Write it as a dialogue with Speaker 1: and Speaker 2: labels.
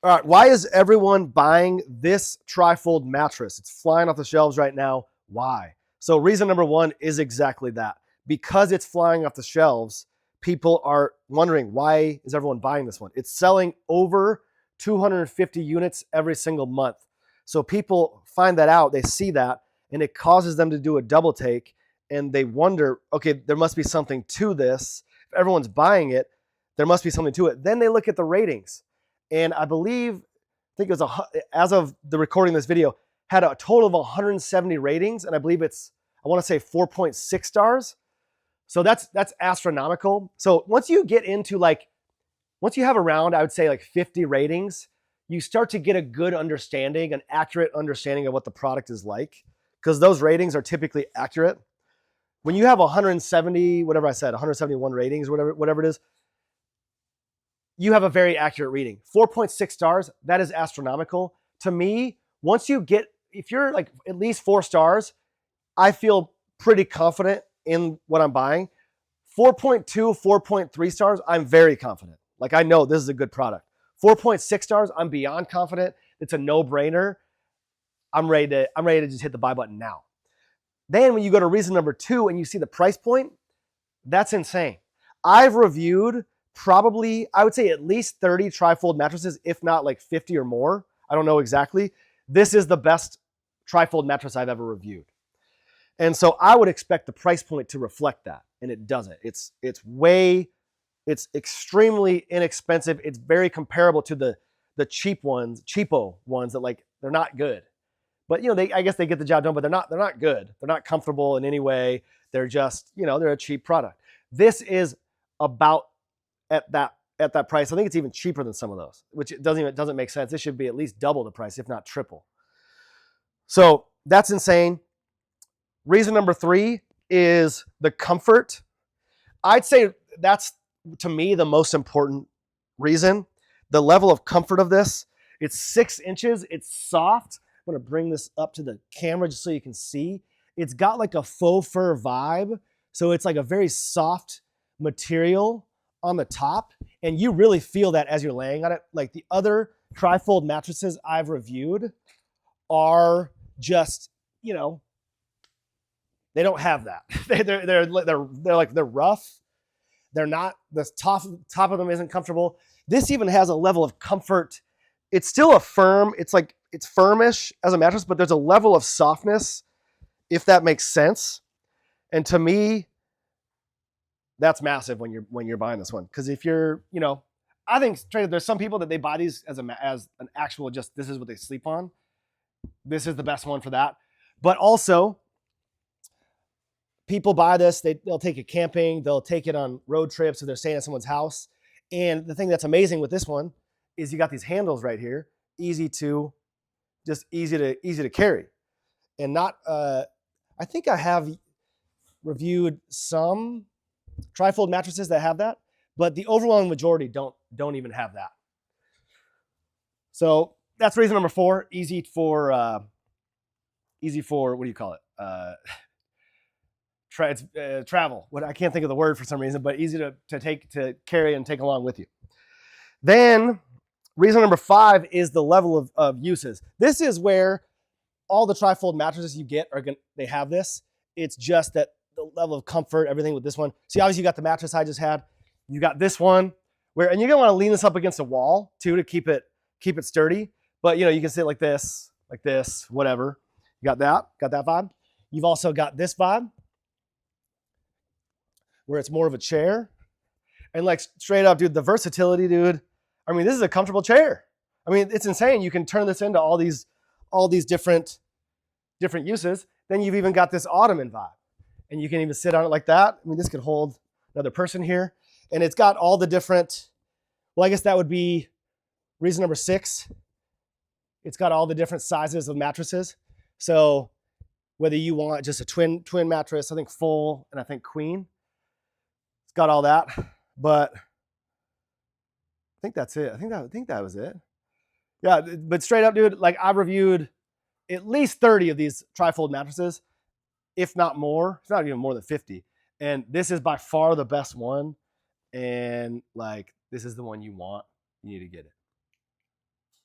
Speaker 1: All right, why is everyone buying this trifold mattress? It's flying off the shelves right now. Why? So reason number one is exactly that. Because it's flying off the shelves, people are wondering, why is everyone buying this one? It's selling over 250 units every single month. So people find that out, they see that, and it causes them to do a double take, and they wonder, okay, there must be something to this. If everyone's buying it, there must be something to it. Then they look at the ratings. And I think it was, as of the recording of this video, had a total of 170 ratings. And I believe it's, I want to say 4.6 stars. So that's astronomical. So once you get into once you have around, I would say like 50 ratings, you start to get a good understanding, an accurate understanding of what the product is like, because those ratings are typically accurate. When you have 170, whatever I said, 171 ratings, whatever it is, you have a very accurate reading. 4.6 stars, that is astronomical. To me, once you get, if you're like at least 4 stars, I feel pretty confident in what I'm buying. 4.2, 4.3 stars, I'm very confident. Like, I know this is a good product. 4.6 stars, I'm beyond confident. It's a no-brainer. I'm ready to just hit the buy button now. Then when you go to reason number 2 and you see the price point, that's insane. I've reviewed probably, I would say at least 30 trifold mattresses, if not like 50 or more. I don't know exactly. This is the best trifold mattress I've ever reviewed. And so I would expect the price point to reflect that, and it doesn't. It's extremely inexpensive. It's very comparable to the cheapo ones that, like, they're not good. But I guess they get the job done, but they're not good. They're not comfortable in any way. They're just, they're a cheap product. This is about at that price. I think it's even cheaper than some of those, which doesn't make sense. It should be at least double the price, if not triple. So that's insane. Reason number 3 is the comfort. I'd say that's, to me, the most important reason. The level of comfort of this. It's 6 inches. It's soft. I'm going to bring this up to the camera just so you can see. It's got like a faux fur vibe. So it's like a very soft material on the top, and you really feel that as you're laying on it. Like the other trifold mattresses I've reviewed are just, they don't have that. They're rough. They're not, the top of them isn't comfortable. This even has a level of comfort. It's still it's firmish as a mattress, but there's a level of softness, if that makes sense. And to me, that's massive when you're buying this one. Because if you're, I think there's some people that they buy these as an actual, just this is what they sleep on. This is the best one for that. But also, people buy this, they'll take it camping, they'll take it on road trips, if they're staying at someone's house. And the thing that's amazing with this one is you got these handles right here, easy to carry. And not, I think I have reviewed some trifold mattresses that have that, but the overwhelming majority don't even have that. So that's reason number 4. Easy for what do you call it? Travel. I can't think of the word for some reason, but easy to carry and take along with you. Then reason number 5 is the level of uses. This is where all the trifold mattresses you get they have this. It's just that the level of comfort, everything with this one. See, obviously you got the mattress I just had. You got this one and you're gonna want to lean this up against a wall too to keep it sturdy. But you can sit like this, whatever. You got that vibe. You've also got this vibe where it's more of a chair. And like straight up, dude, the versatility, dude. I mean, this is a comfortable chair. I mean, it's insane. You can turn this into all these different uses. Then you've even got this ottoman vibe. And you can even sit on it like that. I mean, this could hold another person here. And it's got all the different, well, I guess that would be reason number 6. It's got all the different sizes of mattresses. So whether you want just a twin mattress, I think full, and I think queen, it's got all that. But I think that's it. I think that was it. Yeah, but straight up, dude, like I've reviewed at least 30 of these trifold mattresses, if not more. It's not even more than 50. And this is by far the best one. And like, this is the one you want. You need to get it.